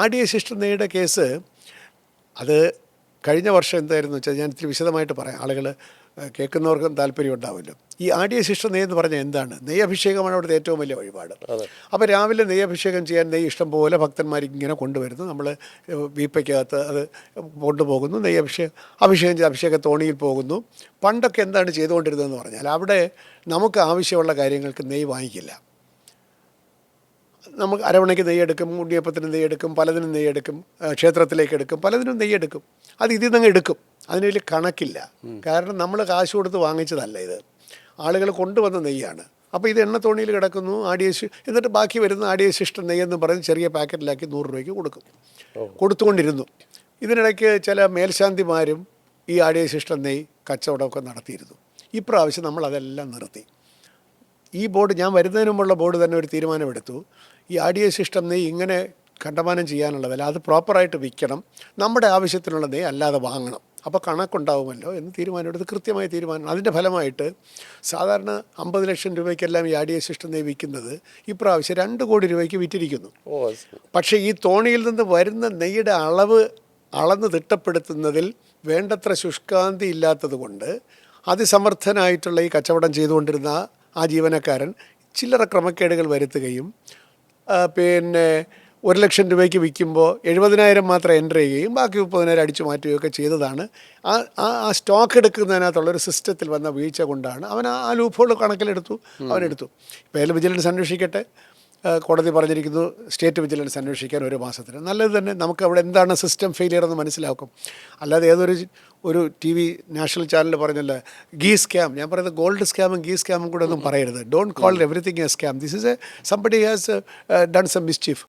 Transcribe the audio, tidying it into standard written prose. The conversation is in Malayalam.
RDA സിസ്റ്റം നെയ്യുടെ കേസ് അത് കഴിഞ്ഞ വർഷം എന്തായിരുന്നു വെച്ചാൽ ഞാൻ ഇത്തിരി വിശദമായിട്ട് പറയാം, ആളുകൾ കേൾക്കുന്നവർക്കും താല്പര്യം ഉണ്ടാവുമല്ലോ. ഈ RDA സിസ്റ്റം നെയ്യ് എന്ന് പറഞ്ഞാൽ എന്താണ്? നെയ്യഭിഷേകമാണ് അവിടുത്തെ ഏറ്റവും വലിയ വഴിപാട്. അപ്പോൾ രാവിലെ നെയ്യഭിഷേകം ചെയ്യാൻ നെയ്യ് ഇഷ്ടം പോലെ ഭക്തന്മാർ ഇങ്ങനെ കൊണ്ടുവരുന്നു. നമ്മൾ വീപ്പയ്ക്കകത്ത് അത് കൊണ്ടുപോകുന്നു, അഭിഷേകം ചെയ്ത് അഭിഷേക തോണിയിൽ പോകുന്നു. പണ്ടൊക്കെ എന്താണ് ചെയ്തുകൊണ്ടിരുന്നതെന്ന് പറഞ്ഞാൽ അവിടെ നമുക്ക് ആവശ്യമുള്ള കാര്യങ്ങൾക്ക് നെയ്യ് വാങ്ങിക്കില്ല. നമുക്ക് അരവണയ്ക്ക് നെയ്യെടുക്കും, ഉണ്ണിയപ്പത്തിന് നെയ്യെടുക്കും, പലതിനും നെയ്യെടുക്കും, ക്ഷേത്രത്തിലേക്ക് എടുക്കും, പലതിനും നെയ്യെടുക്കും. അത് ഇതിൽ നിന്ന് എടുക്കും. അതിന് വലിയ കണക്കില്ല. കാരണം നമ്മൾ കാശ് കൊടുത്ത് വാങ്ങിച്ചതല്ല ഇത്, ആളുകൾ കൊണ്ടുവന്ന നെയ്യാണ്. അപ്പോൾ ഇത് എണ്ണത്തോണിയിൽ കിടക്കുന്നു, എന്നിട്ട് ബാക്കി വരുന്ന RDA സിസ്റ്റം നെയ്യെന്ന് പറഞ്ഞ് ചെറിയ പാക്കറ്റിലാക്കി 100 രൂപയ്ക്ക് കൊടുത്തുകൊണ്ടിരുന്നു. ഇതിനിടയ്ക്ക് ചില മേൽശാന്തിമാരും ഈ RDA സിസ്റ്റം നെയ്യ് കച്ചവടമൊക്കെ നടത്തിയിരുന്നു. ഇപ്രാവശ്യം നമ്മളതെല്ലാം നിർത്തി. ഈ ബോർഡ്, ഞാൻ വരുന്നതിന് മുമ്പുള്ള ബോർഡ് തന്നെ ഒരു തീരുമാനമെടുത്തു, ഈ RDA സിസ്റ്റം നെയ്യ് ഇങ്ങനെ കണ്ടമാനം ചെയ്യാനുള്ളതല്ല, അത് പ്രോപ്പറായിട്ട് വിൽക്കണം, നമ്മുടെ ആവശ്യത്തിനുള്ള നെയ്യ് അല്ലാതെ വാങ്ങണം, അപ്പോൾ കണക്കുണ്ടാവുമല്ലോ എന്ന് തീരുമാനമെടുത്ത് കൃത്യമായ തീരുമാനം. അതിൻ്റെ ഫലമായിട്ട് സാധാരണ 50 ലക്ഷം രൂപയ്ക്കെല്ലാം ഈ RDA സിസ്റ്റം നെയ്യ് വിൽക്കുന്നത് ഇപ്രാവശ്യം 2 കോടി രൂപയ്ക്ക് വിറ്റിരിക്കുന്നു. പക്ഷേ ഈ തോണിയിൽ നിന്ന് വരുന്ന നെയ്യുടെ അളവ് അളന്ന് തിട്ടപ്പെടുത്തുന്നതിൽ വേണ്ടത്ര ശുഷ്കാന്തി ഇല്ലാത്തത് കൊണ്ട് അതിസമർത്ഥനായിട്ടുള്ള ഈ കച്ചവടം ചെയ്തുകൊണ്ടിരുന്ന ആ ജീവനക്കാരൻ ചില്ലറ ക്രമക്കേടുകൾ വരുത്തുകയും 1 ലക്ഷം രൂപയ്ക്ക് വിൽക്കുമ്പോൾ 70,000 മാത്രം എൻ്റർ ചെയ്യുകയും ബാക്കി 30,000 അടിച്ചു മാറ്റുകയൊക്കെ ചെയ്തതാണ്. ആ സ്റ്റോക്ക് എടുക്കുന്നതിനകത്തുള്ളൊരു സിസ്റ്റത്തിൽ വന്ന വീഴ്ച കൊണ്ടാണ് അവൻ ആ ലൂപ്ഹോൾ കണക്കിലെടുത്തു, അവനെടുത്തു. ഇപ്പോൾ വിജിലൻസ് അന്വേഷിക്കട്ടെ, കോടതി പറഞ്ഞിരിക്കുന്നു സ്റ്റേറ്റ് വിജിലൻസ് അന്വേഷിക്കാൻ 1 മാസത്തിന്. നല്ലത് തന്നെ, നമുക്ക് അവിടെ എന്താണ് സിസ്റ്റം ഫെയിലിയർ എന്ന് മനസ്സിലാക്കും. അല്ലാതെ ഒരു TV നാഷണൽ ചാനൽ പറഞ്ഞല്ലോ ഗീ സ്കാം. ഞാൻ പറയുന്നത് ഗോൾഡ് സ്കാമും ഗീ സ്കാമും കൂടെ ഒന്നും പറയരുത്. Don't call everything a scam. This is somebody has done some mischief.